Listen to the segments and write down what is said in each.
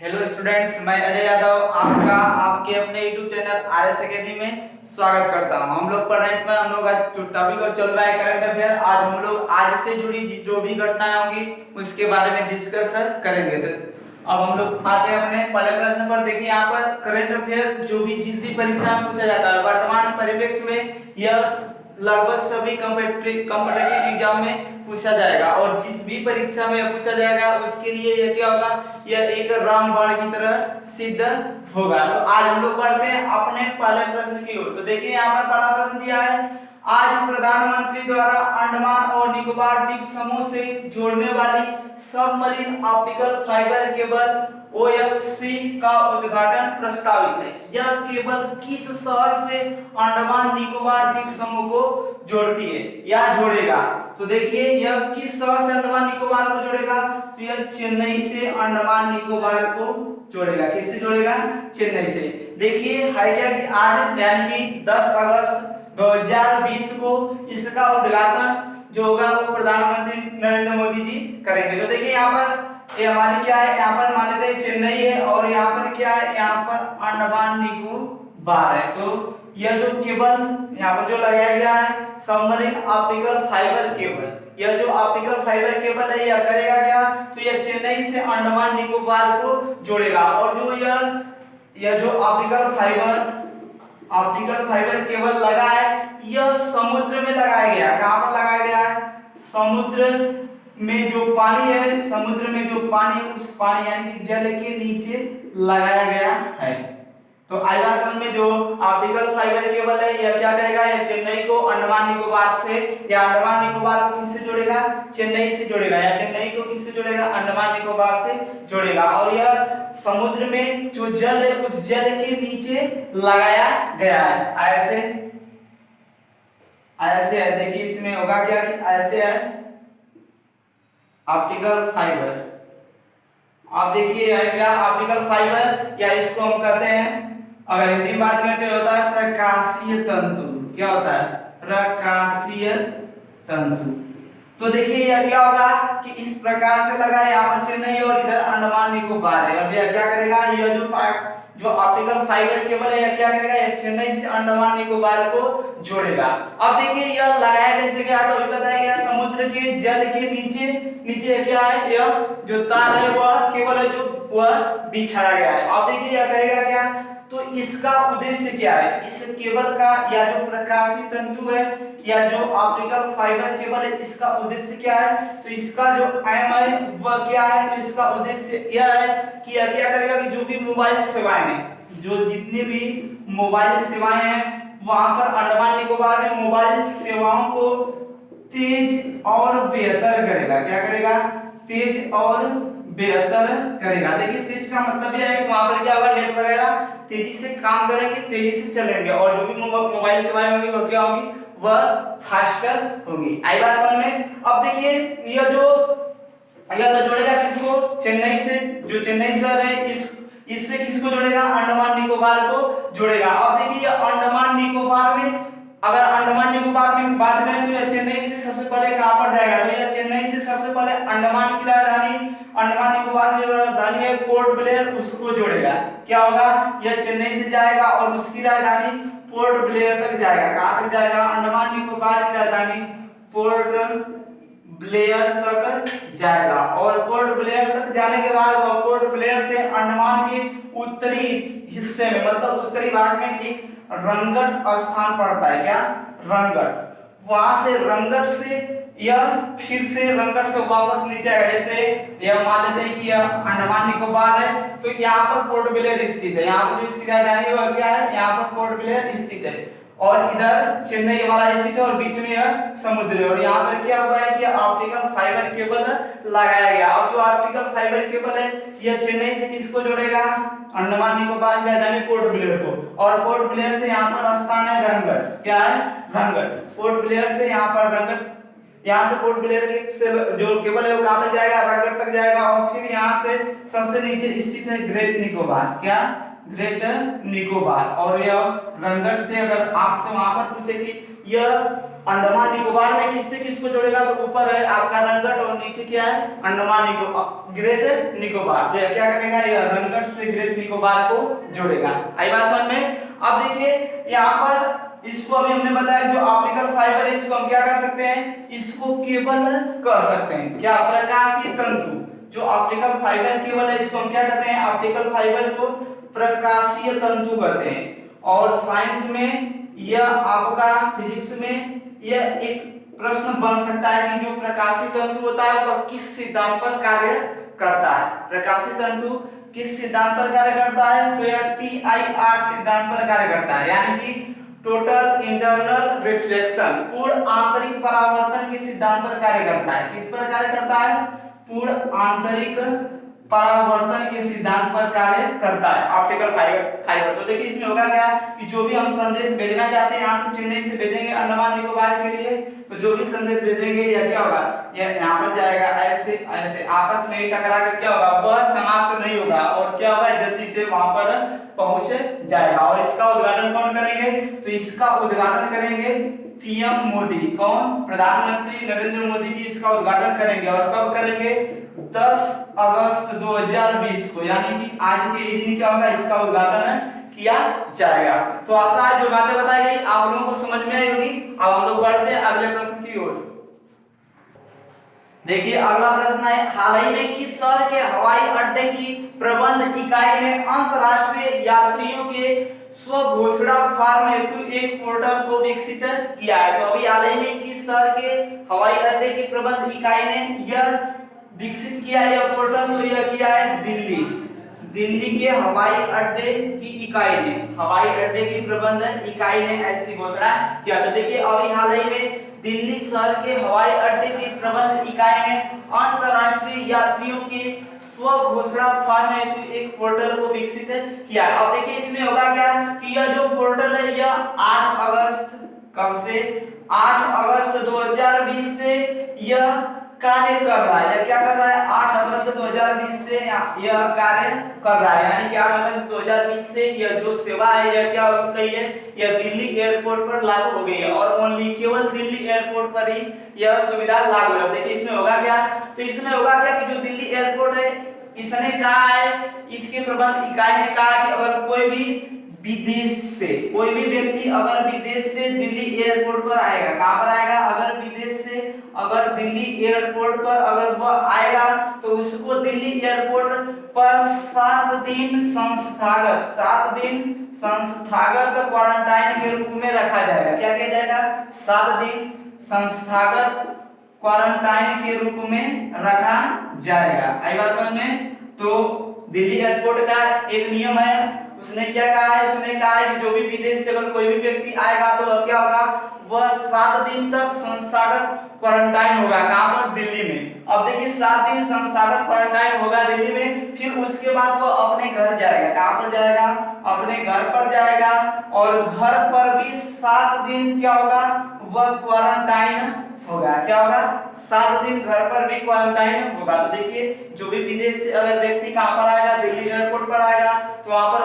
Hello students, मैं अजय यादव आपका आपके अपने यूट्यूब चैनल आरएस एकेडमी में स्वागत करता हूं। हम लोग पढ़ रहे हैं इसमें हम लोग आज जो टॉपिक चल रहा है करंट अफेयर। आज हम लोग आज से जुड़ी जो भी घटनाएं होंगी उसके बारे में डिस्कस करेंगे। तो अब हम लोग आते हैं अपने पहले प्रश्न पर। देखिए यहाँ पर करंट अफेयर जो भी जिस भी परीक्षा में पूछा जाता है वर्तमान परिप्रेक्ष्य में यह लगभग सभी कॉम्पिटिटिव एग्जाम में पूछा जाएगा और जिस भी परीक्षा में पूछा जाएगा उसके लिए यह क्या होगा, यह एक रामबाण की तरह सिद्ध होगा। तो आज हम लोग बढ़ते हैं अपने पहले प्रश्न की ओर। तो देखिए यहाँ पर पहला प्रश्न दिया है, आज प्रधानमंत्री द्वारा अंडमान और निकोबार द्वीप समूह से जोड़ने वाली submarine optical fibre cable OFC का उद्घाटन प्रस्तावित है। यह केबल किस शहर से अंडमान निकोबार द्वीप समूह को जोड़ती है या जोड़ेगा? तो देखिए यह किस शहर से अंडमान निकोबार को जोड़ेगा? तो यह चेन्नई से अंडमान निकोबार को जोड़ेगा। किससे जोड़ेगा? चेन्नई से। देखिए है आज यानी कि 10 अगस्त 2020 को इसका उद्घाटन जो होगा वो प्रधानमंत्री नरेंद्र मोदी जी करेंगे। तो देखिए यहाँ पर ये हमारी क्या है, यहाँ पर मान लेते हैं चेन्नई है और यहाँ पर क्या है, यहाँ पर अंडमान निकोबार है। तो यह जो केबल यहाँ पर जो लगाया गया है सबमरीन ऑप्टिकल फाइबर केबल, यह जो ऑप्टिकल फाइबर केबल है यह करेगा क्या? तो यह चेन्नई से अंडमान निकोबार को जोड़ेगा। और जो यह जो ऑप्टिकल फाइबर केबल लगा है यह समुद्र में लगाया गया है। कहां पर लगाया गया है? समुद्र में जो पानी है, समुद्र में जो पानी उस पानी यानी कि जल के नीचे लगाया गया है। तो आइवासन में जो ऑप्टिकल फाइबर केबल है यह क्या करेगा? यह चेन्नई को अंडमान निकोबार से या अंडमान निकोबार को किससे जोड़ेगा? चेन्नई से जोड़ेगा। या चेन्नई को किससे जोड़ेगा? अंडमान निकोबार से जोड़ेगा। और यह समुद्र में जो जल है उस जल के नीचे लगाया गया है। ऐसे है। देखिए इसमें होगा क्या कि ऐसे है ऑप्टिकल फाइबर। आप देखिए है क्या ऑप्टिकल फाइबर, या इसको हम कहते हैं अगर हिंदी में बात करें तो होता है प्रकाशीय तंतु। क्या होता है? प्रकाशीय तंतु। तो देखिए यह क्या होगा कि इस प्रकार से लगा यहाँ पर चेन्नई और इधर अंडमान निकोबार है। अब यह क्या करेगा, यह जो ऑप्टिकल फाइबर केबल है यह क्या करेगा? यह चेन्नई से अंडमान निकोबार को जोड़ेगा। अब देखिए यह लगाया कैसे गया, तो अभी बताया गया समुद्र के जल के नीचे क्या है, यह जो तार है वह केबल है जो वह बिछाया गया है। अब देखिए यह करेगा क्या, तो इसका उद्देश्य क्या है? इस केबल का या जो प्रकाशीय तंतु है या जो ऑप्टिकल फाइबर केबल है इसका उद्देश्य क्या है? तो इसका जो एम है वह क्या है? तो इसका उद्देश्य यह है कि यह क्या करेगा कि जो भी मोबाइल सेवाएं हैं, जो जितनी भी मोबाइल सेवाएं हैं वहां पर अंडमान निकोबार में मोबाइल सेवाओं को तेज और बेहतर करेगा। क्या करेगा? तेज और बेहतर करेगा। देखिए तेज का मतलब यह है कि वहां पर क्या होगा, नेट वगैरह तेजी से काम करेंगे, तेजी से चलेंगे और जो भी मोबाइल सेवाएं होंगी वह क्या होगी, वह फास्टर होगी। आई बात समझ में? अब देखिए यह तो जोड़ेगा किसको? चेन्नई से। जो चेन्नई शहर है इससे किसको जोड़ेगा? अंडमान निकोबार को जोड़ेगा। अब देखिए अंडमान निकोबार में, अगर अंडमान निकोबार में बात करें तो यह चेन्नई से सबसे पहले कहां पर जाएगा? तो यह चेन्नई से सबसे पहले अंडमान की राजधानी, अंडमान निकोबार की जो राजधानी है पोर्ट ब्लेयर, उसको जोड़ेगा। क्या होगा? यह चेन्नई से जाएगा और उसकी राजधानी पोर्ट ब्लेयर तक जाएगा। कहां तक जाएगा? अंडमान निकोबार की राजधानी पोर्ट ब्लेयर तक जाएगा। और पोर्ट ब्लेयर तक जाने के बाद वह पोर्ट ब्लेयर से अंडमान के उत्तरी हिस्से में, मतलब उत्तरी भाग में एक रंगट स्थान पड़ता है। क्या? रंगट। वहां से रंगट से यह फिर से रंगट से वापस नीचे आएगा। जैसे यह मान लेते हैं कि यह अंडमान निकोबार है तो यहाँ पर पोर्ट ब्लेयर स्थित है। यहाँ पर जो इसकी राजधानी है वह क्या है? यहाँ पर पोर्ट ब्लेयर स्थित है और इधर चेन्नई हमारा स्थित है और बीच में यह समुद्र है। और यहाँ पर क्या हुआ है कि ऑप्टिकल फाइबर केबल लगाया गया। और जो ऑप्टिकल फाइबर केबल है यह चेन्नई से किसको जोड़ेगा? अंडमान निकोबार की राजधानी पोर्ट ब्लेयर को। और पोर्ट ब्लेयर से यहाँ पर स्थान है रंगट। क्या है? रंगट। पोर्ट ब्लेयर से यहाँ पर रंगट, यहाँ से पोर्ट ब्लेयर से जो केबल है वो कहां तक जाएगा? रंगट तक जाएगा। और फिर यहाँ से सबसे नीचे स्थित है ग्रेट निकोबार। क्या? ग्रेट निकोबार। और यह रनगढ़ से अगर आपसे वहां पर पूछे कि यह अंडमान निकोबार में किससे किसको जोड़ेगा, तो ऊपर है आपका रनगढ़ और नीचे क्या है अंडमान निकोबार ग्रेट निकोबार। तो क्या करेगा, यह रनगढ़ से ग्रेट निकोबार को जोड़ेगा। आई बात समझ में। अब देखिए यहाँ पर इसको अभी हमने बताया जो ऑप्टिकल फाइबर है इसको हम क्या कर सकते हैं, इसको केबल कह सकते हैं। क्या, प्रकाशीय तंतु। जो ऑप्टिकल फाइबर केबल है इसको हम क्या कहते हैं, ऑप्टिकल फाइबर को प्रकाशीय तंतु कहते हैं। और साइंस में यह आपका, फिजिक्स में यह एक प्रश्न बन सकता है कि जो प्रकाशीय तंतु होता है वह किस सिद्धांत पर कार्य करता है। प्रकाशीय तंतु किस सिद्धांत पर कार्य करता है, तो यह TIR सिद्धांत पर कार्य करता है, यानी कि टोटल इंटरनल रिफ्लेक्शन, पूर्ण आंतरिक परावर्तन के सिद्धांत पर कार्य करता है। किस पर कार्य करता है, पूर्ण आंतरिक परावर्तन के सिद्धांत पर कार्य करता है ऑप्टिकल फाइबर। तो देखिए इसमें होगा क्या कि जो भी हम संदेश भेजना चाहते हैं यहाँ से चेन्नई से भेजेंगे अंडमान निकोबार के लिए, तो जो भी संदेश भेजेंगे या क्या होगा, यह यहाँ पर जाएगा ऐसे ऐसे आपस में टकरा कर क्या होगा, वह समाप्त नहीं होगा और क्या होगा, जल्दी से वहां पर पहुंच जाएगा। और इसका उद्घाटन कौन करेंगे, तो इसका उद्घाटन करेंगे पीएम मोदी। कौन, प्रधानमंत्री नरेंद्र मोदी जी इसका उद्घाटन करेंगे। और कब करेंगे, 10 अगस्त 2020 को, यानी कि आज के दिन क्या होगा, इसका उद्घाटन किया जाएगा। तो आशा है जो बातें बताई गई आप लोगों को समझ में आई होगी। अब हम लोग बढ़ते हैं अगले प्रश्न की ओर। देखिए अगला प्रश्न है, हाल ही में किस शहर के हवाई अड्डे की प्रबंध इकाई ने अंतरराष्ट्रीय यात्रियों के स्व घोषणा फॉर्म हेतु एक पोर्टल को विकसित किया है। तो अभी हाल ही में किस शहर के हवाई अड्डे की प्रबंध इकाई ने यह विकसित किया है यह पोर्टल, तो यह किया है दिल्ली के हवाई अड्डे की इकाई ने, हवाई अड्डे की प्रबंधन इकाई ने ऐसी घोषणा किया। तो देखिए अभी हाल ही में दिल्ली शहर के हवाई अड्डे की प्रबंध इकाई ने अंतरराष्ट्रीय यात्रियों के स्व घोषणा फॉर्म हेतु एक पोर्टल को विकसित किया। अब देखिए इसमें होगा क्या कि यह जो पोर्टल है यह 8 अगस्त, कब से, 8 अगस्त 2020 से यह कार्य कर रहा है। यह क्या कर रहा है, 8 अगस्त 2020 से यह कार्य कर रहा है, यानी कि 8 अगस्त 2020 से यह जो सेवा है यह क्या हो गई है, यह दिल्ली एयरपोर्ट पर लागू हो गई है। और ओनली केवल दिल्ली एयरपोर्ट पर ही यह सुविधा लागू है। देखिए इसमें होगा क्या, तो इसमें होगा क्या कि जो दिल्ली एयरपोर्ट है इसने कहा है, इसके प्रबंध इकाई ने कहा कि अगर कोई भी विदेश से, कोई भी व्यक्ति अगर विदेश से दिल्ली एयरपोर्ट पर आएगा, कहां पर आएगा, अगर विदेश से अगर दिल्ली एयरपोर्ट पर अगर वह आएगा तो उसको दिल्ली एयरपोर्ट पर 7 दिन संस्थागत क्वारंटाइन के रूप में रखा जाएगा। क्या किया जाएगा, 7 दिन संस्थागत क्वारंटाइन के रूप में रखा जाएगा। आई बात समझ में। तो दिल्ली एयरपोर्ट का एक नियम है, उसने क्या कहा है, उसने कहा है कि जो भी विदेश से अगर कोई भी व्यक्ति आएगा तो क्या होगा, वह 7 दिन तक संस्थागत क्वारंटाइन होगा। कहां पर, दिल्ली में। अब देखिए 7 दिन संस्थागत क्वारंटाइन होगा दिल्ली में, फिर उसके बाद वो अपने घर जाएगा। कहां पर जाएगा, अपने घर पर जाएगा। और घर पर भी 7 दिन क्या होगा, वह क्वारंटाइन होगा। क्या होगा, 7 दिन घर पर भी क्वारंटाइन होगा। तो देखिए जो भी विदेश से अगर व्यक्ति कहां पर आएगा, दिल्ली एयरपोर्ट पर आएगा, तो वहां पर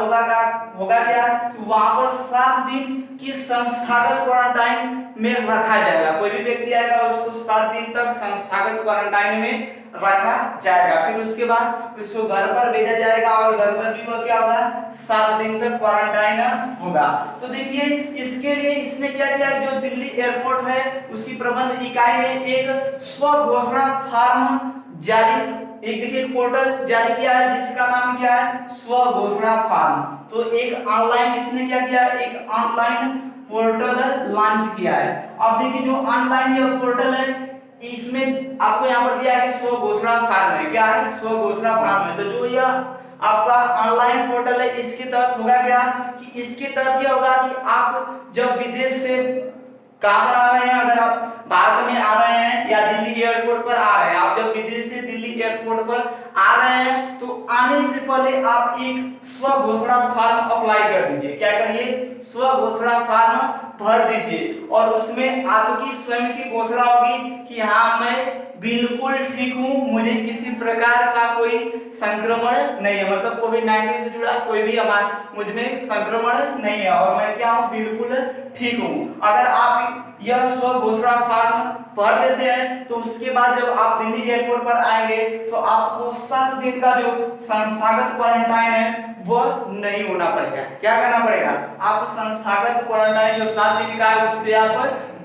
होगा क्या कि वहां पर 7 दिन की संस्थागत क्वारंटाइन में रखा जाएगा। कोई भी व्यक्ति आएगा उसको 7 दिन तक संस्थागत क्वारंटाइन में रखा जाएगा। फिर उसके बाद उसको घर पर भेजा जाएगा और घर पर भी वह क्या होगा, 7 दिन तक क्वारंटाइन होगा। तो देखिए इसके लिए इसने क्या किया, जो दिल्ली एयरपोर्ट है उसकी प्रबंध इकाई ने एक स्व घोषणा फॉर्म जारी, एक देखिए पोर्टल जारी किया है जिसका नाम क्या है, स्व घोषणा फॉर्म। तो एक ऑनलाइन इसने क्या किया, एक ऑनलाइन पोर्टल लॉन्च किया है। अब देखिए जो ऑनलाइन यह पोर्टल है इसमें आपको यहाँ पर दिया है कि स्व घोषणा फॉर्म है। क्या है, स्व घोषणा फॉर्म है। तो जो यह आपका ऑनलाइन पोर्टल है इसके तहत होगा क्या कि इसके तहत यह होगा कि आप जब विदेश से कहां पर आ रहे हैं, अगर आप भारत में आ रहे हैं या दिल्ली एयरपोर्ट पर आ रहे हैं, आप जब विदेश से दिल्ली एयरपोर्ट पर आ रहे हैं तो आने से पहले आप एक स्व घोषणा फॉर्म अप्लाई कर दीजिए। क्या करिए, स्व घोषणा फॉर्म भर दीजिए और उसमें आपकी स्वयं की घोषणा होगी कि हाँ मैं बिल्कुल ठीक हूँ, मुझे किसी प्रकार का कोई संक्रमण नहीं है, मतलब कोविड-19 से जुड़ा कोई भी मुझ में संक्रमण नहीं है और मैं क्या हूँ, बिल्कुल ठीक हूँ। अगर आप यह स्व घोषणा फॉर्म भर देते हैं तो उसके बाद जब आप दिल्ली एयरपोर्ट पर आएंगे तो आपको 7 दिन का जो संस्थागत क्वारंटाइन है वह नहीं होना पड़ेगा। क्या करना पड़ेगा, आप संस्थागत क्वारंटाइन जो 7 दिन का है उससे आप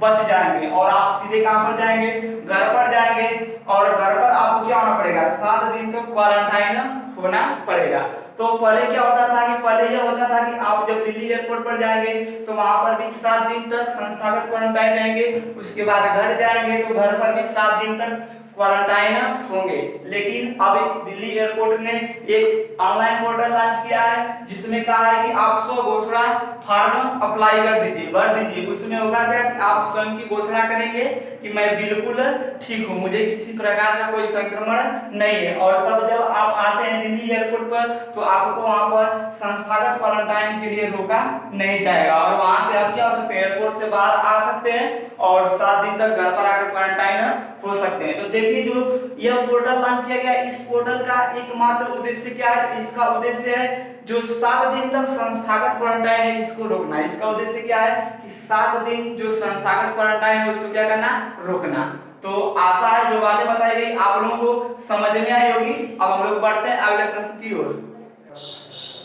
बच जाएंगे और आप सीधे कहां पर जाएंगे, घर पर जाएंगे और घर पर आपको क्या होना पड़ेगा, 7 दिन तक क्वारंटाइन होना पड़ेगा। तो पहले क्या होता था कि पहले यह होता था कि आप जब दिल्ली एयरपोर्ट पर जाएंगे तो वहां पर भी 7 दिन तक संस्थागत क्वारंटाइन रहेंगे, उसके बाद घर जाएंगे तो घर पर भी 7 दिन तक क्वारंटाइन होंगे। लेकिन अब दिल्ली एयरपोर्ट ने एक ऑनलाइन पोर्टल लॉन्च किया है जिसमें कहा है कि आप स्व घोषणा फॉर्म अप्लाई कर दीजिए, भर दीजिए। उसमें होगा क्या कि आप स्वयं की घोषणा करेंगे कि मैं बिल्कुल ठीक हूँ, मुझे किसी प्रकार का कोई संक्रमण नहीं है और तब जब आप आते हैं दिल्ली एयरपोर्ट पर तो आपको वहां पर संस्थागत क्वारंटाइन के लिए रोका नहीं जाएगा और वहां से आप क्या हो सकते हैं, एयरपोर्ट से बाहर आ सकते हैं और 7 दिन तक घर पर आकर क्वारंटाइन हो सकते हैं। तो देखिए जो यह पोर्टल लॉन्च किया गया, इस पोर्टल का एकमात्र उद्देश्य क्या है, इसका उद्देश्य है जो 7 दिन तक संस्थागत क्वारंटाइन है इसको रोकना। इसका उद्देश्य क्या है कि 7 दिन जो संस्थागत क्वारंटाइन है उसको क्या करना, रोकना। तो आशा है जो बातें बताई गई आप लोगों को समझ में आई होगी। अब हम लोग बढ़ते हैं अगले प्रश्न की ओर।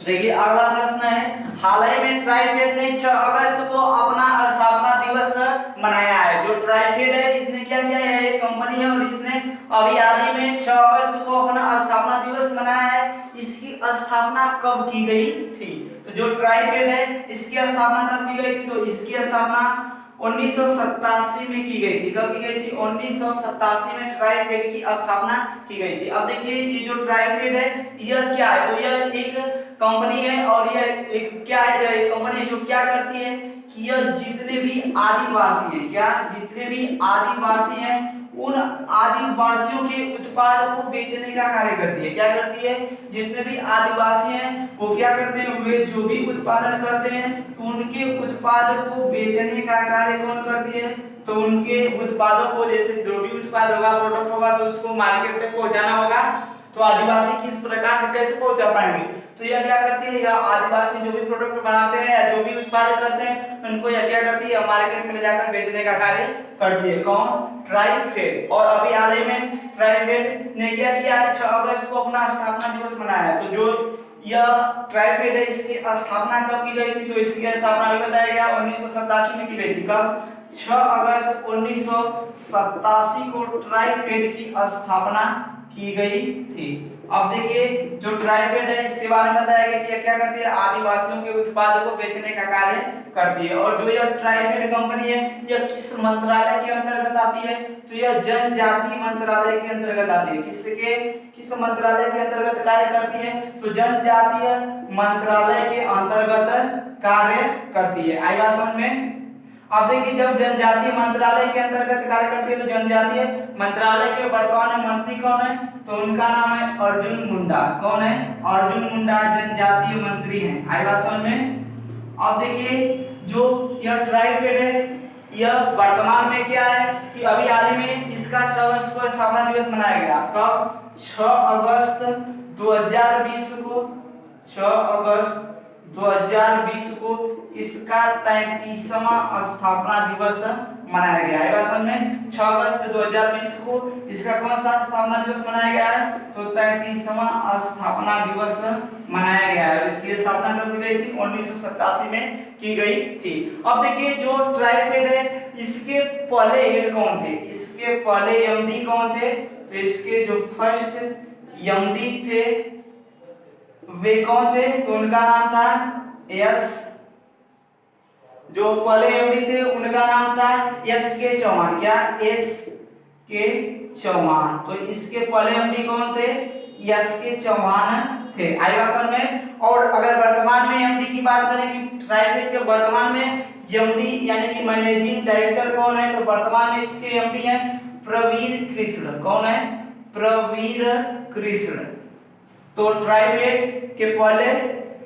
देखिए अगला प्रश्न है, हाल ही में ट्राइफेड ने 6 अगस्त को अपना स्थापना दिवस मनाया है। जो ट्राइफेड है इसने क्या किया है, एक कंपनी है और इसने अभी हाल ही में 6 अगस्त को अपना स्थापना दिवस मनाया है। इसकी स्थापना कब की गई थी, तो जो ट्राइफेड है इसकी स्थापना कब की गई थी, तो इसकी स्थापना 1987 में की गई थी। कब की गई थी, 1987 में ट्राइफेड की स्थापना की गई थी। अब देखिए ये जो ट्राइफेड है यह क्या है, तो यह एक कंपनी है और यह एक क्या है, यह एक कंपनी जो क्या करती है कि यह जितने भी आदिवासी हैं, क्या जितने भी आदिवासी हैं उन आदिवासियों के उत्पाद को बेचने का कार्य करती है। क्या करती है, जितने भी आदिवासी हैं वो क्या करते हैं, वे जो भी उत्पादन करते हैं तो उनके उत्पाद को बेचने का कार्य कौन करती है, तो उनके उत्पादों को, जैसे जो भी उत्पाद होगा, प्रोडक्ट होगा तो उसको मार्केट तक पहुंचाना होगा। तो आदिवासी किस प्रकार से कैसे पहुंचा पाएंगे, तो यह क्या करती है, यह आदिवासी जो भी प्रोडक्ट बनाते हैं या जो भी उत्पादन करते हैं उनको यह क्या करती है, मार्केट में ले जाकर बेचने का कार्य करती है। कौन, ट्राइफेड। और अभी हाल ही में ट्राइफेड ने क्या किया है, 6 अगस्त को अपना स्थापना दिवस मनाया है। तो जो यह ट्राइफेड है इसकी स्थापना कब की गई थी, तो इसकी स्थापना बताया गया 1987 में की गई थी। कब, 6 अगस्त 1987 को ट्राइफेड की स्थापना की गई थी। अब देखिए जो ट्राइफेड है इसके बारे में बताया गया कि क्या करती है, आदिवासियों के उत्पाद को बेचने का कार्य करती है। और जो यह ट्राइफेड कंपनी है यह किस मंत्रालय के अंतर्गत आती है, तो यह जनजाति मंत्रालय के अंतर्गत आती है। किसके, किस मंत्रालय के अंतर्गत कार्य करती है, तो जनजातीय मंत्रालय के अंतर्गत कार्य करती है। आई बात समझ में। अब देखिए जब जनजातीय मंत्रालय के अंतर्गत कार्य करती है तो जनजातीय मंत्रालय के वर्तमान मंत्री कौन है, तो उनका नाम है अर्जुन मुंडा। कौन है, अर्जुन मुंडा जनजातीय मंत्री हैं। आई बात समझ में। अब देखिए जो यह ट्राइफेड है यह वर्तमान में क्या है कि अभी हाल ही में इसका 6 अगस्त को स्थापना दिवस मनाया गया। कब, 6 अगस्त 2020 को, 6 अगस्त 2020 को इसका 33वां स्थापना दिवस मनाया गया है। बात समझ में। 6 अगस्त 2020 को इसका कौन सा स्थापना दिवस मनाया गया है, तो 33वां स्थापना दिवस मनाया गया है। इसकी स्थापना कब की गई थी, 1987 में की गई थी। अब देखिए जो ट्राइफेड है इसके पहले हेड कौन थे, इसके पहले एमडी कौन थे, तो इसके जो फर्स्ट एमडी थे वे कौन थे, तो उनका नाम था एस, जो पहले एमडी थे उनका नाम था एस के चौहान। क्या, एस के चौहान। तो इसके पहले एमडी कौन थे, एस के चौहान थे। आई बात समझ में। और अगर वर्तमान में एमडी की बात करें कि ट्राइफेड के वर्तमान में एमडी यानी कि मैनेजिंग डायरेक्टर कौन है, तो वर्तमान में इसके एमडी हैं प्रवीर कृष्ण। कौन है, प्रवीर कृष्ण। तो ट्राइफेड के पहले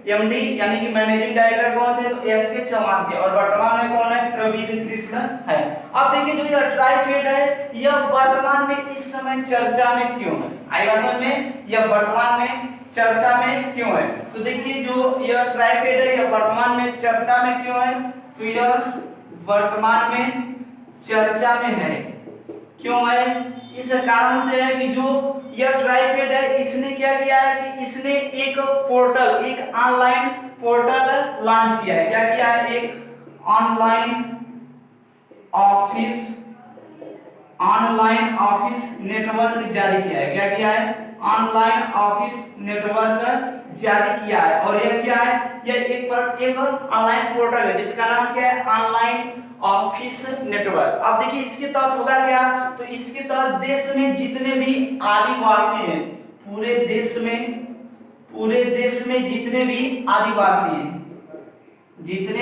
एमडी यानी कि मैनेजिंग डायरेक्टर कौन थे, तो एस के चौहान थे, और वर्तमान में कौन है, प्रवीण कृष्ण है। अब देखिए जो यह ट्राइफेड है यह वर्तमान में इस समय चर्चा में क्यों है, आई बात समझ में, यह वर्तमान में चर्चा में क्यों है। तो देखिए जो यह ट्राइफेड है यह वर्तमान में चर्चा में क्यों है, तो यह वर्तमान में चर्चा में है, क्यों है, इस कारण से है कि जो यह ट्राइफेड है इसने क्या किया है कि इसने एक पोर्टल, एक ऑनलाइन पोर्टल लॉन्च किया है। क्या किया है, एक ऑनलाइन ऑफिस नेटवर्क जारी किया है। क्या किया है, ऑनलाइन ऑफिस नेटवर्क जारी किया है। और यह क्या है, यह एक ऑनलाइन पोर्टल है जिसका नाम क्या है, ऑनलाइन ऑफिस नेटवर्क। अब देखिए इसके तहत होगा क्या, तो इसके तहत देश में जितने भी आदिवासी हैं, पूरे देश में जितने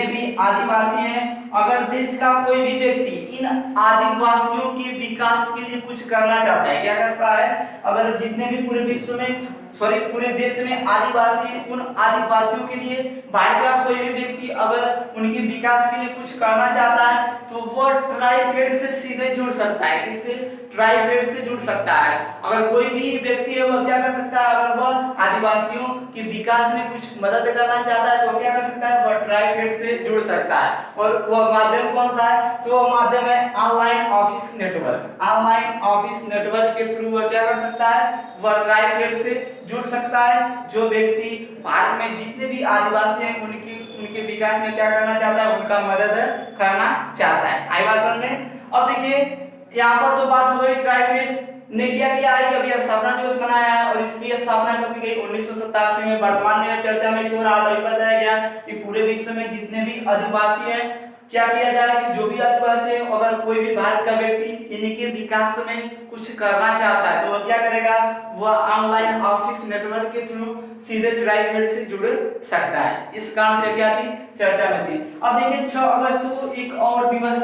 भी आदिवासी हैं, अगर देश का कोई भी व्यक्ति इन आदिवासियों के विकास के लिए कुछ करना चाहता है, क्या करता है, अगर जितने भी पूरे विश्व में पूरे देश में आदिवासी हैं, उन आदिवासियों के लिए भारत का कोई भी व्यक्ति अगर उनके विकास के लिए कुछ करना चाहता है तो वह ट्राइफेड से सीधे जुड़ सकता है। किससे, ट्राइफेड से जुड़ सकता है। अगर कोई भी व्यक्ति है वह क्या कर सकता है, अगर वह आदिवासियों के विकास में कुछ मदद करना चाहता है तो क्या कर सकता है, वह ट्राइफेड से जुड़ सकता है। और वह माध्यम कौन सा है, तो वह माध्यम है online office network. Online office network के थ्रू वह क्या कर सकता है, वह ट्राइफेड से जुड़ सकता है। जो व्यक्ति भारत में जितने भी आदिवासी हैं उनके विकास में क्या करना चाहता है, उनका मदद करना चाहता है। आई बात समझ में। अब देखिए यहाँ पर तो बात हो गई ट्राइफेड ने क्या किया है, अभी स्थापना दिवस मनाया है, और इसकी स्थापना कब की गई, 1987 में। वर्तमान में चर्चा में क्यों रहा, अभी बताया गया कि पूरे विश्व में जितने भी आदिवासी हैं क्या किया जाए कि जो भी आदिवासी है अगर कोई भी भारत का व्यक्ति इनके विकास में कुछ करना चाहता है तो वह क्या करेगा, वह ऑनलाइन ऑफिस नेटवर्क के थ्रू सीधे ट्राइफेड से जुड़ सकता है। इस कारण से क्या थी, चर्चा में थी। अब देखिए 6 अगस्त को एक और दिवस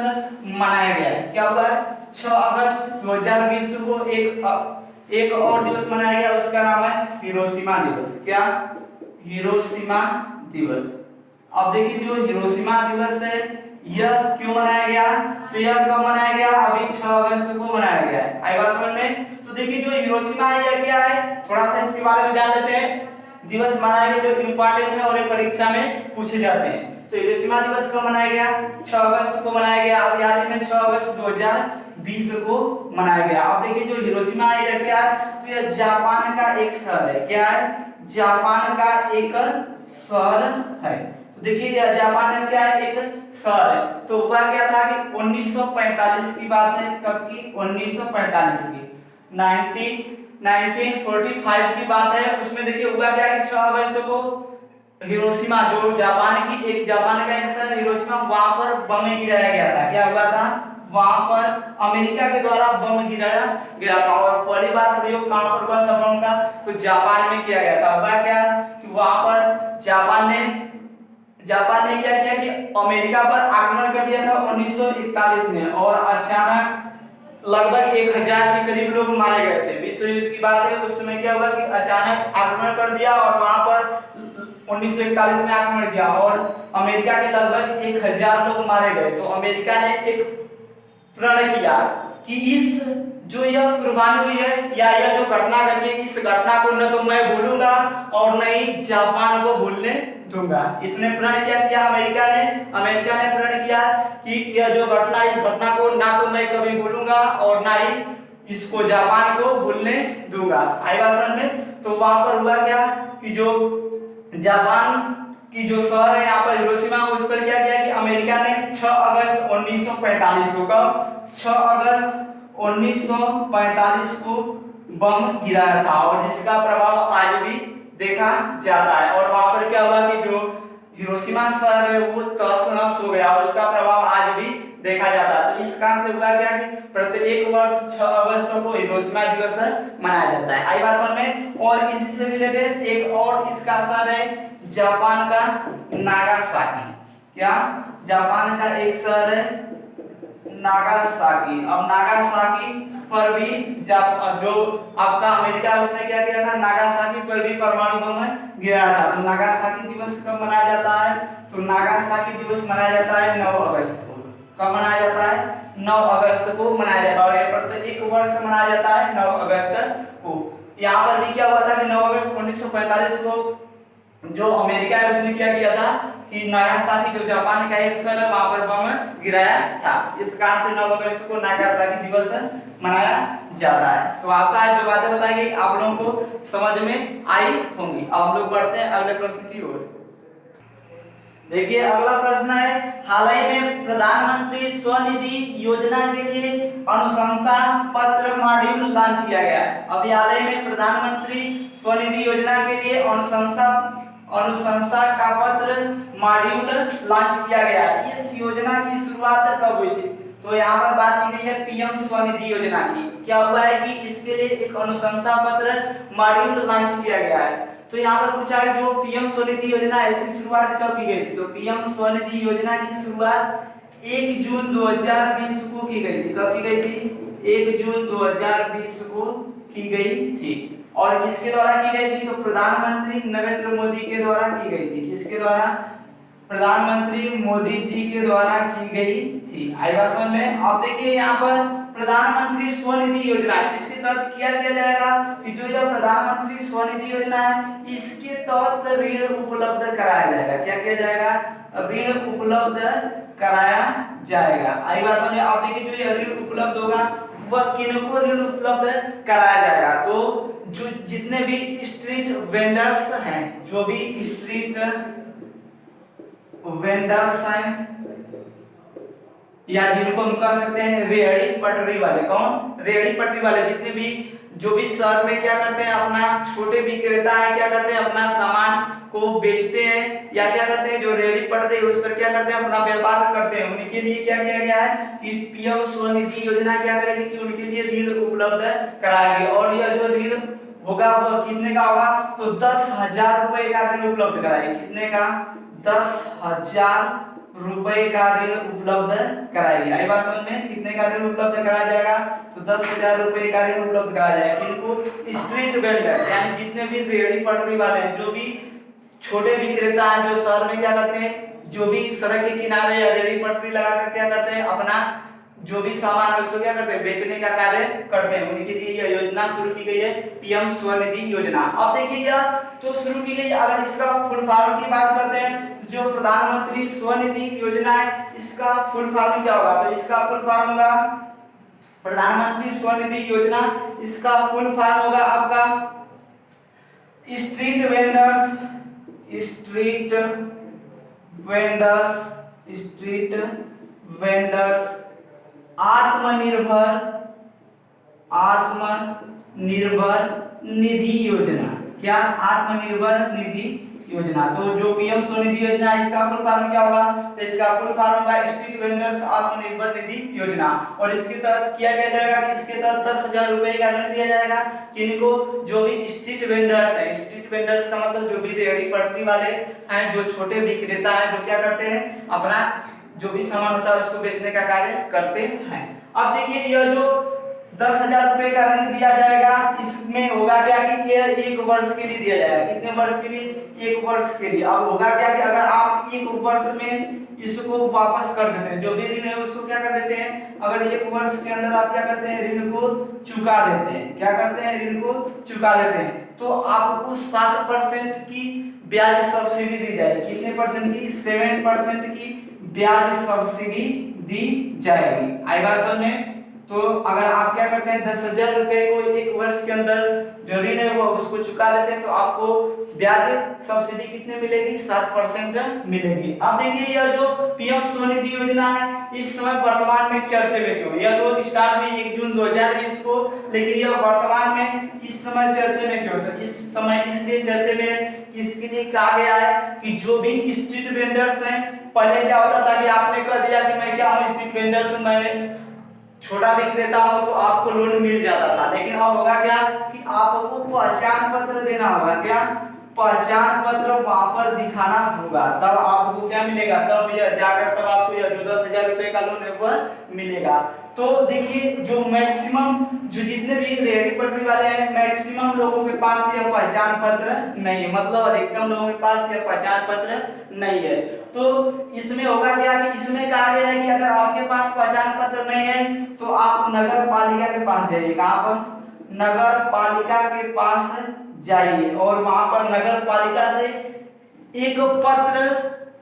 मनाया गया है। क्या हुआ है, 6 अगस्त 2020 को एक और दिवस मनाया गया, उसका नाम है हिरोशिमा दिवस। क्या, हिरोशिमा दिवस। अब देखिए जो हिरोशिमा दिवस है यह क्यों मनाया गया, तो यह कब मनाया गया, अभी 6 अगस्त को मनाया गया है। आई बात समझ में। तो देखिए जो हिरोशिमा है क्या है, थोड़ा सा इसके बारे में जान लेते हैं। दिवस मनाया गया जो इंपॉर्टेंट है और ये परीक्षा में पूछे जाते हैं। तो हिरोशिमा दिवस कब मनाया गया, 6 अगस्त को मनाया गया। अब याद में 6 अगस्त 2020 को मनाया गया। अब देखिए जो हिरोशिमा है क्या है, तो यह जापान का एक शहर है। क्या है, जापान का एक शहर है। देखिए यह जापान में क्या है, एक शहर है। तो हुआ क्या था कि 1945 की बात है, कब की, 1945 की, 1945 की बात है। उसमें देखिए हुआ क्या कि 6 अगस्त को हिरोशिमा, जो जापान का एक शहर हिरोशिमा, वहां पर बम गिराया गया था। क्या हुआ था, वहां पर अमेरिका के द्वारा बम गिरा था। और पहली बार प्रयोग कहां पर हुआ था बम का, तो जापान में किया गया था। हुआ क्या कि वहां पर जापान ने क्या किया कि अमेरिका पर आक्रमण कर दिया था 1941 में, और अचानक लगभग 1000 के करीब लोग मारे गए थे। विश्व युद्ध की बात है, उस समय क्या हुआ कि अचानक आक्रमण कर दिया और वहां पर 1941 में आक्रमण किया और अमेरिका के लगभग 1000 लोग मारे गए। तो अमेरिका ने एक प्रण किया कि इस जो यह कुर्बानी हुई है या यह जो घटना घटी, इस घटना को न तो मैं भूलूंगा और न ही जापान को भूलने दूंगा। इसने प्रण क्या किया, अमेरिका ने प्रण किया कि यह जो घटना, इस घटना को ना तो मैं कभी भूलूंगा और ना ही इसको जापान को भूलने दूंगा। आई बात समझ में। तो वहां पर हुआ क्या कि जो जापान की जो शहर है यहाँ पर हिरोशिमा, उस पर क्या किया कि अमेरिका ने 6 अगस्त 1945 को, कब, 6 अगस्त 1945 को बम गिराया था, और जिसका प्रभाव आज भी देखा जाता है। और वहां पर क्या हुआ कि जो हिरोशिमा शहर है वो तहस-नहस हो गया और उसका प्रभाव आज भी देखा जाता है। तो इस कारण से हुआ क्या कि प्रत्येक वर्ष 6 अगस्त को हिरोशिमा दिवस मनाया जाता है। आई बात समझ में। और इसी से रिलेटेड एक और इसका शहर है जापान का नागासाकी। क्या, जापान का एक शहर है नागासाकी। अब नागासाकी पर भी जो आपका अमेरिका है उसने क्या किया था, नागासाकी पर भी परमाणु बम गिराया था। तो नागासाकी दिवस कब मनाया जाता है, तो नागासाकी दिवस मनाया जाता है 9 अगस्त को। कब मनाया जाता है, 9 अगस्त को मनाया जाता है। और ये प्रत्येक वर्ष मनाया जाता है 9 अगस्त को। यहाँ पर भी क्या हुआ था कि 9 अगस्त 1945 को जो अमेरिका है उसने क्या किया था कि नागासाकी जो जापान का एक शहर है वहां पर बम गिराया था। इस कारण से 9 अगस्त को नागासाकी दिवस मनाया जाता है। तो आशा है जो बातें बताई गई आप लोगों को समझ में आई होंगी। अब हम लोग बढ़ते हैं अगले प्रश्न की ओर। देखिए अगला प्रश्न है, हाल ही में प्रधानमंत्री स्वनिधि योजना के लिए अनुशंसा पत्र मॉड्यूल लॉन्च किया गया है। अभी हाल ही में प्रधानमंत्री स्वनिधि योजना के लिए अनुशंसा का पत्र मॉड्यूल लॉन्च किया गया है। इस योजना की शुरुआत कब हुई थी, तो यहाँ पर बात की गई है पीएम स्वनिधि योजना की। क्या हुआ है कि इसके लिए एक अनुशंसा पत्र मॉड्यूल लॉन्च किया गया है। तो यहाँ पर पूछा है जो पीएम स्वनिधि योजना है इसकी शुरुआत कब की गई थी, तो पीएम स्वनिधि योजना की शुरुआत 1 जून 2020 को की गई थी। कब की गई थी, 1 जून 2020 को की गई थी। और किसके द्वारा की गई थी, तो प्रधानमंत्री नरेंद्र मोदी के द्वारा की गई थी। किसके द्वारा, प्रधानमंत्री मोदी जी के द्वारा की गई थी। आई बात समझ में। अब देखिए यहाँ पर प्रधानमंत्री स्वनिधि योजना इसके तहत क्या किया जाएगा कि जो यह प्रधानमंत्री स्वनिधि योजना है इसके तहत ऋण उपलब्ध कराया जाएगा। क्या किया जाएगा, ऋण उपलब्ध कराया जाएगा। आई बात समझ में। अब देखिए जो यह ऋण उपलब्ध होगा वह किनको ऋण उपलब्ध कराया जाएगा, तो जो जितने भी स्ट्रीट वेंडर्स हैं, जो भी स्ट्रीट वेंडर्स हैं या जिनको हम कह सकते हैं रेहड़ी पटरी वाले। कौन, रेहड़ी पटरी वाले। जितने भी जो भी शहर में क्या करते हैं, अपना छोटे विक्रेता है क्या करते हैं, अपना सामान को बेचते हैं या क्या करते हैं, जो रेहड़ी पटरी उस पर क्या करते हैं, अपना व्यापार करते हैं। उनके लिए क्या किया गया है कि पीएम स्वनिधि योजना क्या करेगी कि उनके लिए ऋण उपलब्ध कराएगी। और यह जो ऋण होगा वो कितने का होगा, तो 10,000 रुपए का ऋण उपलब्ध कराएगी। कितने का, 10,000 रुपए का ऋण उपलब्ध कराएगी। आई बात समझ में। कितने का ऋण उपलब्ध कराया जाएगा, तो 10,000 रुपए का ऋण उपलब्ध कराया जाएगा। किनको, स्ट्रीट वेंडर्स यानी जितने भी रेहड़ी पटरी वाले हैं, जो भी छोटे विक्रेता हैं, जो शहर में क्या करते हैं, जो भी सड़क के किनारे या रेहड़ी पटरी लगा कर क्या करते हैं, अपना जो भी सामान है उसको क्या करते हैं, बेचने का कार्य करते हैं। उनके लिए यह योजना शुरू की गई है, पीएम स्वनिधि योजना। अब देखिए यह तो शुरू की गई। अगर इसका फुल फॉर्म की बात करते हैं, जो प्रधानमंत्री स्वनिधि योजना है इसका फुल फॉर्म क्या होगा, तो इसका फुल फॉर्म होगा प्रधानमंत्री स्वनिधि योजना। इसका फुल फॉर्म होगा आपका street vendors, street vendors, street vendors Atmanirbhar Nidhi योजना। क्या, आत्मनिर्भर निधि योजना। तो जो पीएम स्वनिधि योजना है इसका फुल फॉर्म क्या होगा, तो इसका फुल फॉर्म होगा स्ट्रीट वेंडर्स आत्मनिर्भर निधि योजना। और इसके तहत किया क्या जाएगा कि इसके तहत 10,000 रुपए का ऋण दिया जाएगा। किनको, जो भी स्ट्रीट वेंडर्स है। स्ट्रीट वेंडर्स का मतलब जो भी रेहड़ी पटरी वाले हैं, जो छोटे विक्रेता हैं, जो क्या करते हैं, अपना जो भी सामान होता है उसको बेचने का कार्य करते हैं। अब देखिए यह जो 10,000 रुपए का ऋण दिया जाएगा इसमें होगा क्या कि यह 1 वर्ष के लिए दिया जाएगा। कितने वर्ष के लिए, 1 वर्ष के लिए। अब होगा क्या कि अगर आप 1 वर्ष में इसको वापस कर देते हैं, जो भी ऋण है उसको क्या कर देते हैं, अगर 1 वर्ष के अंदर आप क्या करते हैं, ऋण को चुका देते हैं। क्या करते हैं, ऋण को चुका देते हैं, तो आपको 7% की ब्याज सब्सिडी दी जाएगी। कितने परसेंट की, 7% की ब्याज सब्सिडी दी जाएगी। आई बात समझ में। तो अगर आप क्या करते हैं 10,000 रुपए को 1 वर्ष के अंदर जो ऋण है वो उसको चुका लेते हैं, तो आपको ब्याज सब्सिडी कितने मिलेगी, 7% मिलेगी। अब देखिए यह जो पीएम स्वनिधि योजना है इस समय वर्तमान में चर्चे में क्यों, यह तो स्टार्ट हुई 1 जून 2020 को, लेकिन यह वर्तमान में इस समय चर्चे में क्यों, तो इस समय इसलिए चर्चे में इसके लिए कहा गया है कि जो भी स्ट्रीट वेंडर्स हैं, पहले क्या होता था कि आपने कह दिया कि मैं क्या हूँ, स्ट्रीट वेंडर्स हूँ, मैं छोटा विक्रेता हो, तो आपको लोन मिल जाता था। लेकिन अब होगा क्या कि आपको पहचान पत्र देना होगा। क्या, पहचान पत्र वहां पर दिखाना होगा, तब आपको क्या मिलेगा, तब यह जाकर तब आपको यह जो 10,000 रुपए का लोन है वह मिलेगा। तो देखिए जो मैक्सिमम जो जितने भी रेहड़ी पटरी वाले हैं मैक्सिमम लोगों के पास यह पहचान पत्र नहीं है, मतलब अधिकतम लोगों के पास यह पहचान पत्र नहीं है। तो इसमें होगा क्या कि इसमें कहा गया है कि अगर आपके पास पहचान पत्र नहीं है तो आप नगर पालिका के पास जाइए। कहां पर, नगर पालिका के पास जाइए और वहां पर नगर पालिका से एक पत्र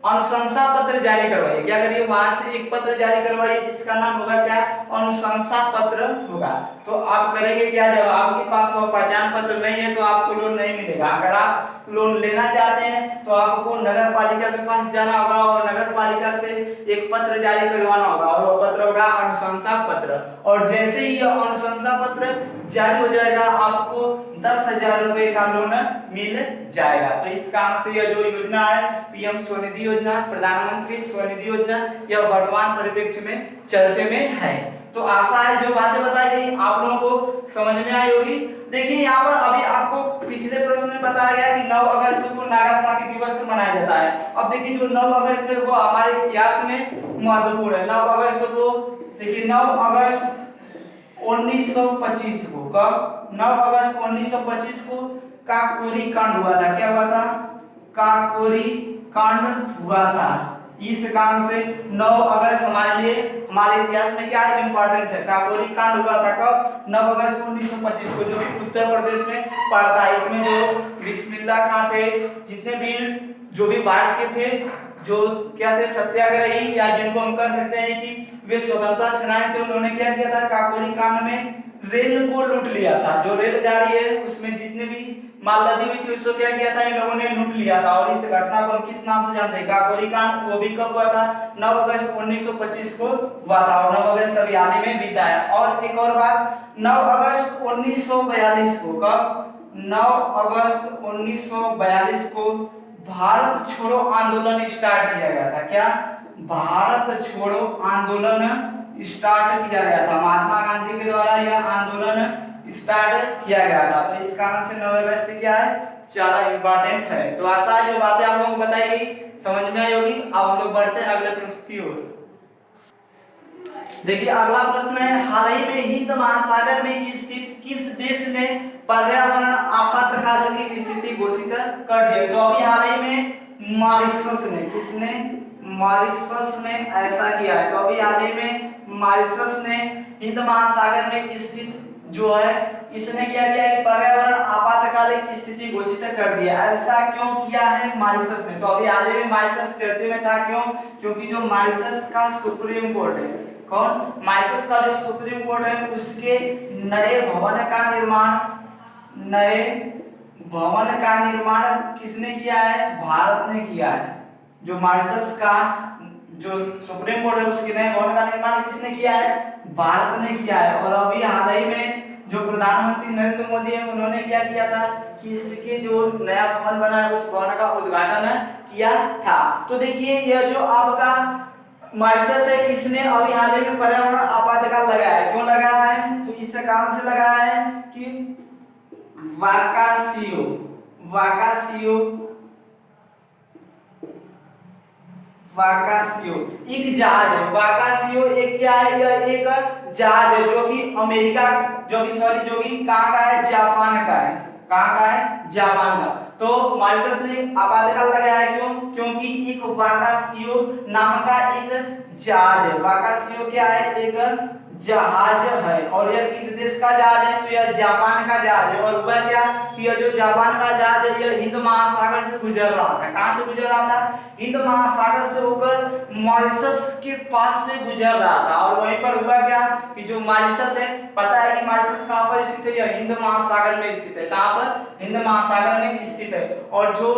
अनुशंसा पत्र जारी करवाइए। क्या करिए, वहां से एक पत्र जारी करवाइए, इसका नाम होगा क्या, अनुशंसा पत्र होगा। तो आप करेंगे क्या, जब आपके पास वो पहचान पत्र नहीं है तो आपको लोन नहीं मिलेगा। अगर आप लोन लेना चाहते हैं तो आपको नगर पालिका के पास जाना होगा और नगर पालिका से एक पत्र जारी करवाना होगा और वो पत्र होगा अनुशंसा पत्र। और जैसे ही यह अनुशंसा पत्र जारी हो जाएगा आपको 10,000 रुपए का लोन मिल जाएगा। तो इस कारण से यह जो योजना है पीएम स्वनिधि योजना, प्रधानमंत्री स्वनिधि योजना, यह वर्तमान परिप्रेक्ष्य में चर्चे में है। तो आशा है जो बातें बताई गई आप लोगों को समझ में आई होगी। देखिए यहाँ पर अभी आपको पिछले प्रश्न में बताया गया कि 9 अगस्त को नागासाकी दिवस मनाया जाता है। अब देखिए जो 9 अगस्त है वो हमारे इतिहास में महत्वपूर्ण है। 9 अगस्त को देखिए 9 अगस्त 1925 को, कब, 9 अगस्त 1925 को काकोरी कांड हुआ था। क्या हुआ था, काकोरी कांड हुआ था। इस कारण से 9 अगस्त हमारे लिए हमारे इतिहास में क्या इंपॉर्टेंट है। काकोरी कांड हुआ था कब, 9 अगस्त 1925 को, जो कि उत्तर प्रदेश में पड़ता है। इसमें जो बिस्मिल्लाह खान थे, जितने भी जो भी भारत के थे जो क्या थे सत्याग्रही, या जिनको हम कह सकते हैं कि वे स्वतंत्रता सेनानी थे, उन्होंने क्या किया था, काकोरी कांड में रेल को लूट लिया था। जो रेलगाड़ी है उसमें जितने भी माल लदी हुई थी उसको क्या किया था, इन लोगों ने लूट लिया था। और इस घटना को हम किस नाम से जानते हैं, काकोरी कांड। वो भी कब हुआ था, 9 अगस्त 1925 को हुआ था और 9 अगस्त अभी हाल ही में बीता है। और एक और बात, 9 अगस्त 1942 को, कब, 9 अगस्त 1942 को भारत छोड़ो आंदोलन स्टार्ट किया गया था। क्या, भारत छोड़ो आंदोलन स्टार्ट किया गया था। महात्मा गांधी के द्वारा यह आंदोलन स्टार्ट किया गया था। तो इस कारण से 9 अगस्त क्या है, ज्यादा इंपॉर्टेंट है। तो आशा है जो बातें आप लोगों को बताई गई समझ में आई होगी। अब हम लोग बढ़ते हैं अगले प्रश्न की ओर। देखिए अगला प्रश्न है, हाल ही में हिंद महासागर में स्थित किस देश ने पर्यावरण आपातकाल की स्थिति घोषित कर दी है। तो अभी हाल ही में मॉरिशस ने, किसने, मॉरिशस ने ऐसा किया है। तो अभी हाल ही में मॉरिशस ने हिंद महासागर में स्थित जो है इसने क्या किया है, पर्यावरण आपातकालिक स्थिति घोषित कर दिया। ऐसा क्यों किया है मॉरिशस ने। तो अभी हाल ही में मॉरिशस चर्चे में था, क्यों, क्योंकि जो मॉरिशस का सुप्रीम कोर्ट है, कौन, मॉरिशस का जो सुप्रीम कोर्ट है उसके नए भवन का निर्माण किसने किया है, भारत ने किया है। जो मॉरिशस का जो सुप्रीम कोर्ट है उसके नए भवन का निर्माण किसने किया है, भारत ने किया है। और अभी हाल ही में जो प्रधानमंत्री नरेंद्र मोदी है उन्होंने क्या किया था कि इसके जो नया भवन बना है उस भवन का उद्घाटन किया था। तो देखिए यह जो आपका मॉरिशस है इसने अभी हाल ही में पर्यावरण आपातकाल लगाया है। क्यों लगाया है, तो इस कारण से लगाया है कि वाकासियो एक जहाज है। वाकासियो एक क्या है, यह एक जहाज है जो कि अमेरिका जो कि कहाँ का है, जापान का है। कहाँ का है, जापान का। तो मॉरिशस ने आपातकाल लगाया है, क्यों, क्योंकि एक वाकासियो नाम का एक जहाज है। वाकासियो क्या है, एक जहाज है। और यह किस देश का जहाज है, तो यह जापान का जहाज है। और वह क्या कि यह जो जापान का जहाज है यह हिंद महासागर से गुजर रहा था। कहां से गुजर रहा था, हिंद महासागर से होकर मॉरिशस के पास से गुजर रहा था। और वहीं पर हुआ क्या कि जो मॉरिशस है, पता है कि मॉरिशस कहां पर स्थित है, यह हिंद महासागर में स्थित है। कहां पर, हिंद महासागर में स्थित है। और जो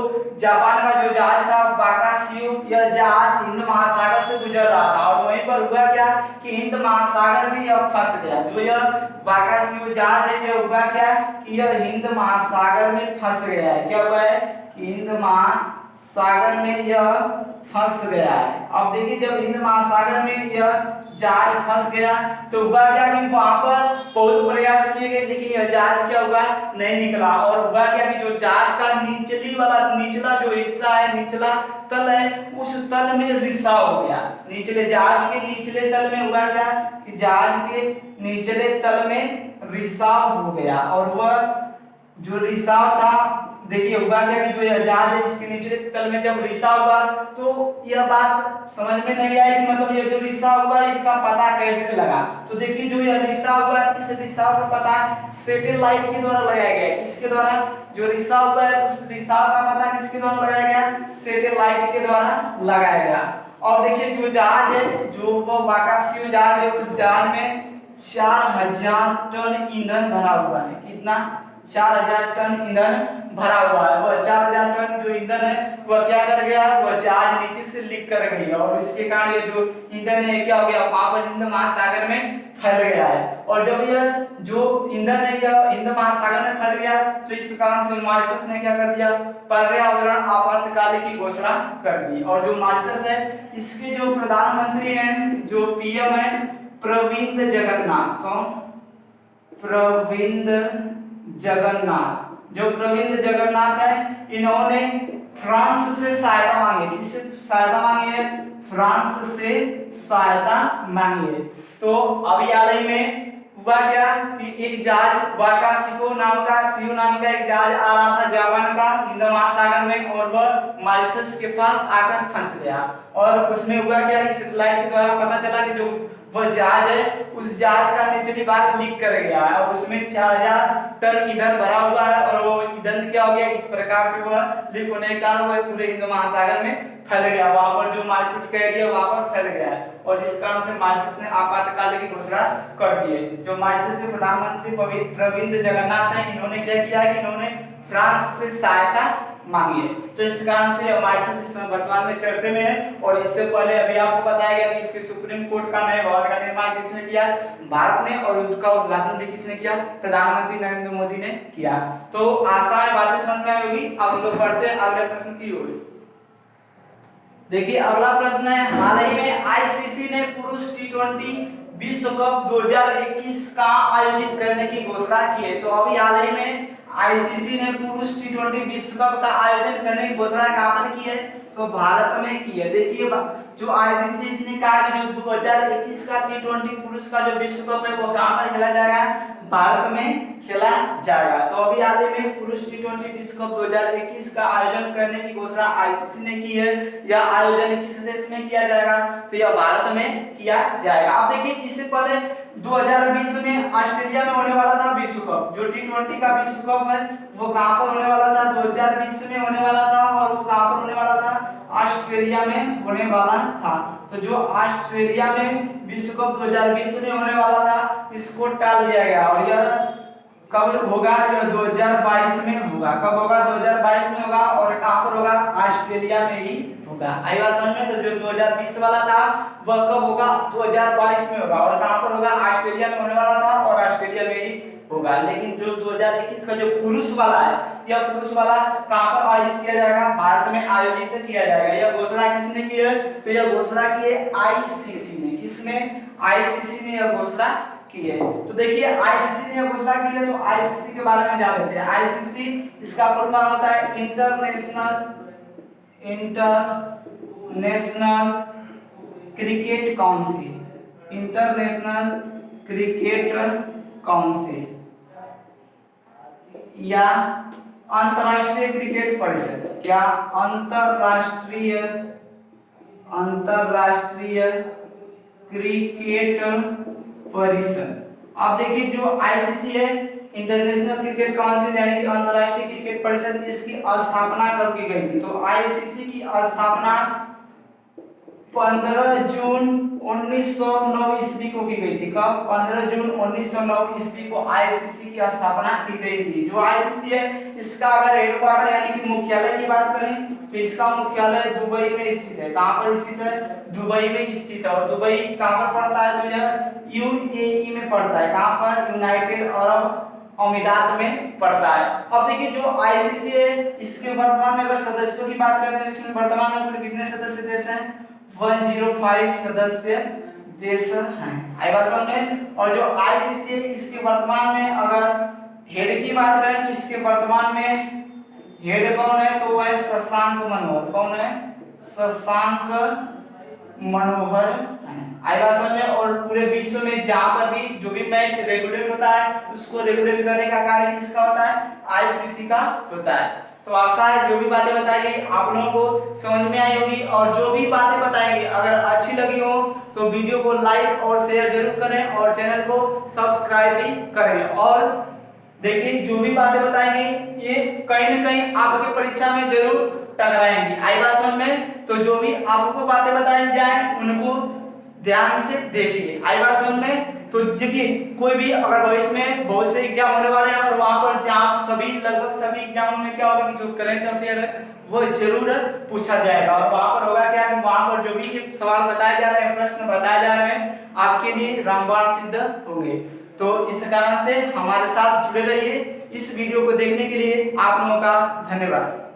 जापान का जो जहाज था वाकासियो, यह जहाज हिंद महासागर से गुजर रहा था। और वहीं पर हुआ क्या कि हिंद महासागर में यह फंस गया। जो यह वाकासियो जहाज है यह हुआ क्या कि यह हिंद महासागर में फंस गया है। क्या हुआ है कि हिंद महासागर सागर में यह फंस गया है। अब देखिए जब हिंद महासागर में यह जहाज फंस गया तो हुआ क्या कि वहां पर बहुत प्रयास किए गए लेकिन यह जहाज क्या हुआ, नहीं निकला। और हुआ क्या कि जो जहाज का निचला जो हिस्सा है, निचला तल है, उस तल में रिसाव हो गया। निचले जहाज के निचले तल में हुआ क्या कि जहाज के निचले तल में रिसाव हो गया। और वह जो रिसाव था, देखिए हुआ क्या कि जो यह जहाज है इसके निचले तल में जब रिसाव हुआ तो यह बात समझ में नहीं आई कि मतलब ये जो रिसाव हुआ इसका पता कैसे लगा। तो देखिए जो यह रिसाव हुआ, इस रिसाव का पता सैटेलाइट के द्वारा लगाया गया। किसके द्वारा? जो रिसाव हुआ है उस रिसाव का पता किसके द्वारा लगाया गया? सैटेलाइट के द्वारा लगाया गया। और देखिए जो जहाज है, जो वो वाकाशियो जहाज है, उस जहाज में 4000 टन ईंधन भरा हुआ है। कितना? 4000 टन ईंधन भरा हुआ है। वह 4000 टन जो ईंधन है वह क्या कर गया, वह जहाज नीचे से लीक कर गई और इसके कारण ये जो ईंधन है क्या हो गया, वहां पर हिंद महासागर में फैल गया है। और जब यह जो ईंधन है यह हिंद महासागर में फैल गया तो इस कारण से मॉरिशस ने क्या कर दिया, पर्यावरण आपातकाल की घोषणा कर दी। और जो मॉरिशस है इसके जो प्रधानमंत्री हैं, जो पीएम है प्रविंद जगन्नाथ। कौन? प्रविंद जगन्नाथ। जो प्रविंद जगन्नाथ है इन्होंने फ्रांस से सहायता मांगी। किससे सहायता मांगी है? फ्रांस से सहायता मांगी है। तो अभी हाल ही में हुआ क्या कि एक जहाज वाकाशिको नाम का एक जहाज आ रहा था जापान का हिंद महासागर में और वह मॉरिशस के पास आकर फंस गया। और उसमें हुआ क्या कि सैटेलाइट के द्वारा पता चला कि जो वह जहाज है उस जहाज का निचली भाग लीक कर गया है और उसमें 4000 टन ईंधन भरा हुआ है। और वो ईंधन क्या हो गया, इस प्रकार से वह लीक होने के कारण वह पूरे हिंद महासागर में फैल गया। वहां पर जो मॉरिशस का एरिया वहां पर फैल गया है और इस कारण से मॉरिशस ने आपातकाल की घोषणा कर दी है। जो मॉरिशस के प्रधानमंत्री प्रविंद जगन्नाथ हैं इन्होंने क्या किया कि इन्होंने फ्रांस से सहायता मांगी है। तो इस कारण से मॉरिशस इस समय वर्तमान में चर्चा में है। और इससे पहले अभी आपको बताया गया कि इसके सुप्रीम कोर्ट का नए भवन का निर्माण किसने किया? भारत ने। और उसका उद्घाटन भी किसने किया? प्रधानमंत्री नरेंद्र मोदी ने किया। तो आशा है बातें समझ में आई होगी। अब हम लोग बढ़ते हैं अगले प्रश्न की ओर। देखिए अगला प्रश्न है, हाल ही में आईसीसी ने पुरुष टी20 विश्व कप 2021 का आयोजित करने की घोषणा की है। तो अभी हाल ही में आईसीसी ने पुरुष टी20 विश्व कप का आयोजन करने की घोषणा कहां पर की है? तो भारत में की है। देखिए जो आईसीसी इसने कहा कि जो 2021 का टी20 पुरुष का जो विश्व कप है वो कहां पर खेला जाएगा? भारत में खेला जाएगा। तो अभी हाल ही में पुरुष टी20 विश्व कप 2021 का आयोजन करने की घोषणा आईसीसी ने की है। यह आयोजन किस देश में किया जाएगा? तो यह भारत में किया जाएगा। अब देखिए इससे पहले 2020 में ऑस्ट्रेलिया में होने वाला था विश्व कप। जो टी20 का विश्व कप है वो कहां पर होने वाला था? 2020 में होने वाला था। और वो कहां पर होने वाला था? ऑस्ट्रेलिया में होने वाला था। तो जो ऑस्ट्रेलिया में विश्व कप 2020 में होने वाला था इसको टाल दिया गया। और यह कब होगा? 2022 में होगा। कब होगा? 2022 में होगा। और कहां पर होगा? ऑस्ट्रेलिया में ही होगा। आई बात समझ में? तो जो 2020 वाला था वह कब होगा? 2022 में होगा। और कहां पर होगा? ऑस्ट्रेलिया में होने वाला था और ऑस्ट्रेलिया में ही होगा। लेकिन जो 2021 का जो पुरुष वाला है, यह पुरुष वाला कहां पर आयोजित किया जाएगा? भारत में आयोजित किया जाएगा। यह घोषणा किसने की है? तो यह घोषणा की है आईसीसी ने। किसने? आईसीसी ने यह घोषणा की है। तो देखिए आईसीसी ने यह घोषणा की है तो आईसीसी के बारे में जान लेते हैं। आईसीसी इसका फुल फॉर्म होता है international cricket council. International cricket council या अंतरराष्ट्रीय क्रिकेट परिषद। क्या? अंतरराष्ट्रीय क्रिकेट परिषद। अब देखिए जो आईसीसी है इंटरनेशनल क्रिकेट काउंसिल यानी कि अंतरराष्ट्रीय क्रिकेट परिषद, इसकी स्थापना कब की गई थी? तो आईसीसी की स्थापना 15 जून 1909 ईस्वी को की गई थी। कब? 15 जून 1909 ईस्वी को आईसीसी की स्थापना की गई थी। जो आईसीसी है इसका अगर हेडक्वार्टर यानी कि मुख्यालय की बात करें तो इसका मुख्यालय दुबई में स्थित है। कहां पर स्थित है? दुबई में स्थित है। और दुबई कहां पर पड़ता है? तो यह यूएई में पड़ता है। कहां पर? यूनाइटेड अरब अमीरात में पड़ता है। अब देखिए जो आईसीसी है इसके वर्तमान में अगर सदस्यों की बात करते हैं, इसमें वर्तमान में कुल कितने सदस्य देश हैं? 105 सदस्य देश हैं। आई बात समझ में। और जो आईसीसी है इसके वर्तमान में अगर हेड की बात करें तो इसके वर्तमान में हेड कौन है? तो वो है शशांक मनोहर। कौन है? शशांक मनोहर। आई बात समझ में। और पूरे विश्व में जहां पर भी जो भी मैच रेगुलेट होता है उसको रेगुलेट करने का कार्य किसका होता है? आईसीसी का होता है। तो आशा है जो भी बातें बताई गई आप लोगों को समझ में आई होगी, और जो भी बातें बताएंगे अगर अच्छी लगी हो तो वीडियो को लाइक और शेयर जरूर करें और चैनल को सब्सक्राइब भी करें। और देखिए जो भी बातें बताएंगे ये कहीं ना कहीं आपके परीक्षा में जरूर टकराएंगी। आई बात समझ में। तो जो भी आपको बातें बताई जाए उनको ध्यान से देखिए। आई बात समझ में। तो देखिए कोई भी अगर भविष्य में बहुत से एग्जाम होने वाले हैं और वहां पर जहां सभी लगभग सभी एग्जामों में क्या होगा कि जो करंट अफेयर है वो जरूर पूछा जाएगा। और वहां पर होगा क्या कि वहां पर जो भी सवाल बताए जा रहे हैं, प्रश्न बताए जा रहे हैं आपके लिए रामबाण सिद्ध होंगे। तो इस कारण से हमारे साथ जुड़े रहिए। इस वीडियो को देखने के लिए आप लोगों का धन्यवाद।